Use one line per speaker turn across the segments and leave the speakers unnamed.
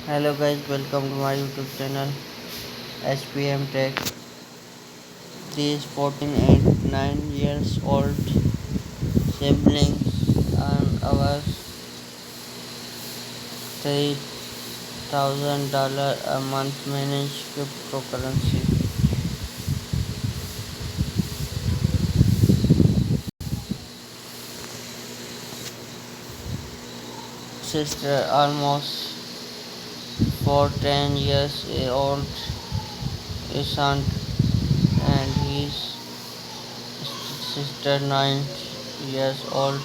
Hello guys, welcome to my YouTube channel HPM Tech. These 14 and 9 years old siblings earn our $3,000 a month managed cryptocurrency. Sister almost for 10 years old Isant and his sister 9 years old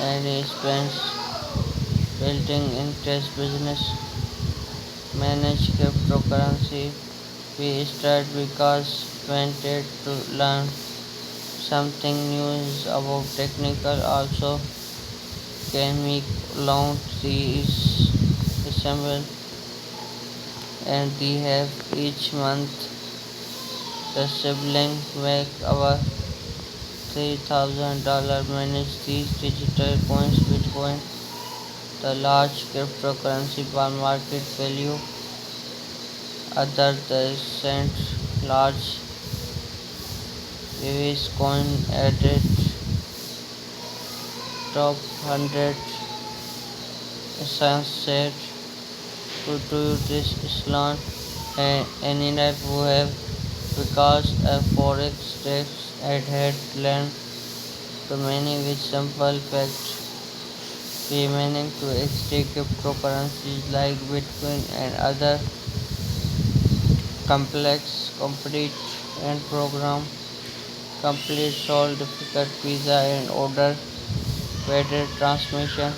and he spends building interest business manage cryptocurrency. We start because wanted to learn something new is about technical also can we launch these assemble and they have each month the sibling make our $3,000 manage these digital coins Bitcoin the large cryptocurrency bar market value other the recent large Vivis coin added top 100 sunset to this Islam and anyone who have because a forex tax had learned to many with simple fact remaining to HT cryptocurrencies like Bitcoin and other complex complete and program complete solve difficult visa and order weather transmission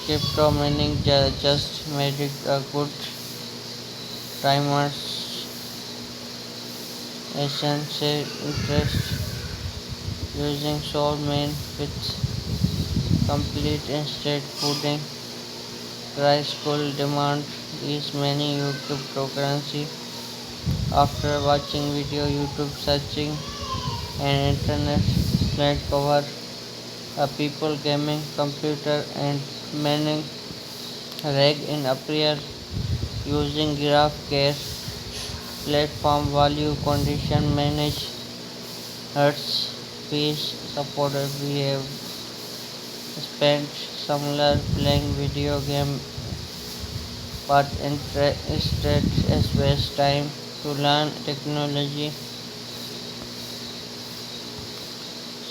crypto mining just made it a good timers essential interest using soul main with complete instant pudding price cool demand is many YouTube cryptocurrency after watching video YouTube searching and internet net cover a people gaming computer and mining reg in appear using GraphCare platform value condition manage hertz page supported we have spent similar playing video game but instead as waste time to learn technology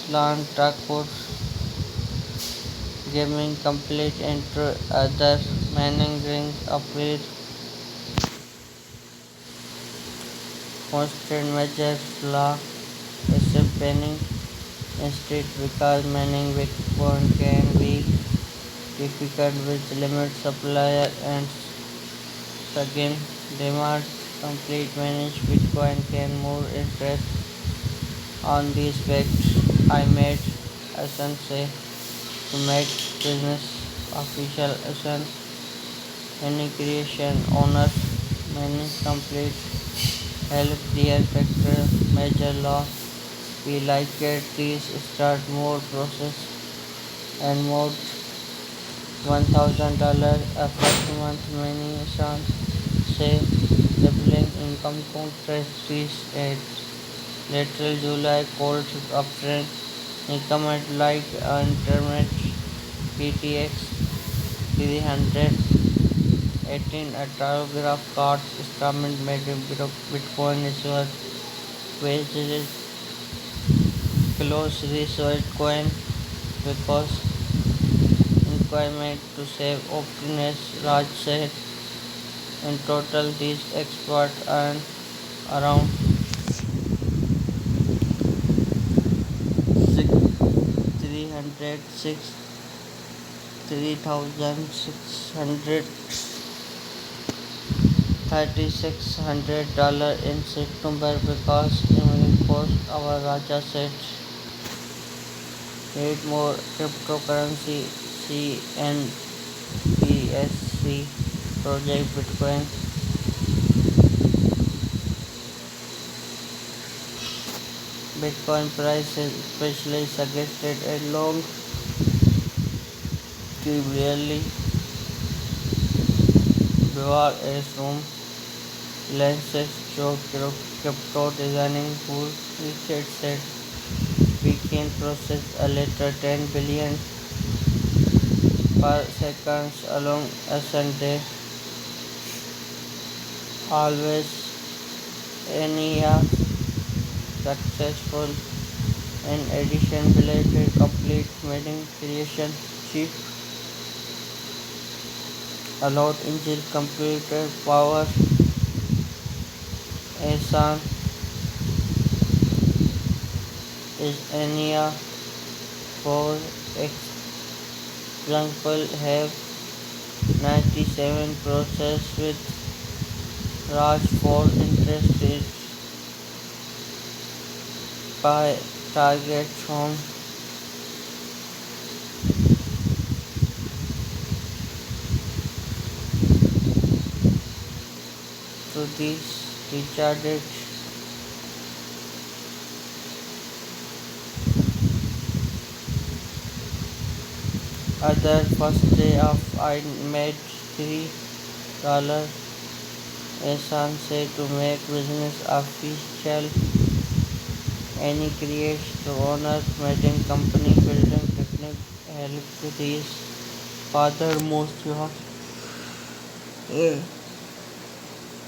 Slan Thakur gaming complete into other mining ring appear constant measure law passive panning instead because mining Bitcoin can be difficult with limit supplier and second demand complete manage Bitcoin can more interest on these facts I made Asan say to make business official Asan any creation owner many complete help their factor major law we like it these start more process and more $1,000 a first month many sons say doubling income contrast fees at lateral July cold uptrend income at like internet PTX 318 a telegraph cards instrument made Bitcoin is worth weighted close research coin because requirement to save openness large set in total these experts earn around 3,600 in September because in post our Raja said need more cryptocurrency CNBSC project Bitcoin price is especially suggested a long to really Beware assume lenses show crypto designing who Richard said we can process a letter 10 billion per second along a Sunday. Always Enya successful in addition belated complete meeting creation chip allowed engine computer power Asan is Enya for example have 97 process with Raj for interested by target from to these recharged other first day of I made $3 Ehsan said to make business official any creates the owner making company building technique help his father most of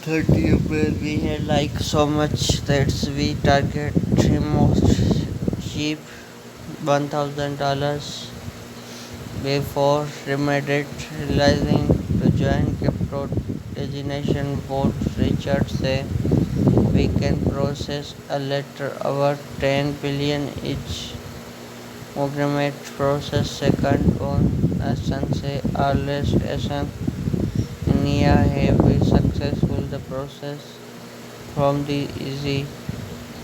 30 April we had like so much that we target most cheap $1,000 before remedied realizing to join crypto designation board. Richard said we can process a letter over 10 billion each augment process second on Asan say earliest Asan India have been successful the process from the easy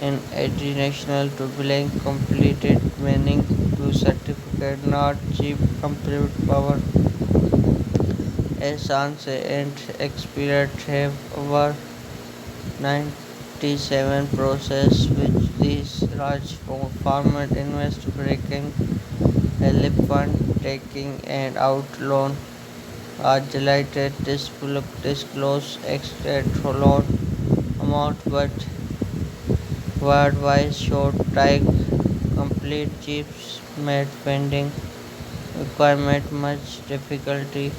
and international to blank completed meaning to certificate not cheap compute power Essence and Experience have over 97 process which these large format invest breaking elephant taking and out loan are delighted disclose extra loan amount but word-wise short tag complete chips made pending requirement much difficulty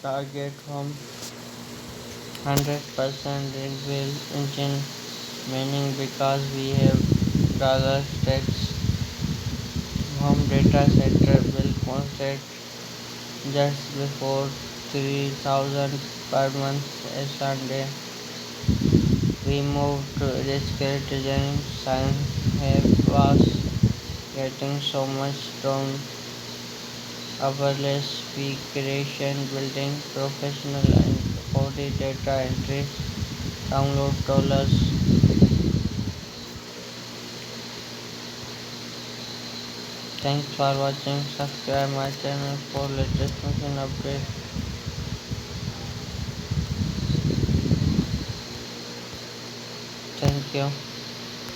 target from 100% rebuild engine meaning because we have dollar stacks home data center will constant just before 3000 per month a Sunday. We moved to risky design science have was getting so much done Awareness fee creation building professional and audit data entry download dollars. Thanks for watching. Subscribe my channel for latest mission update. Thank you.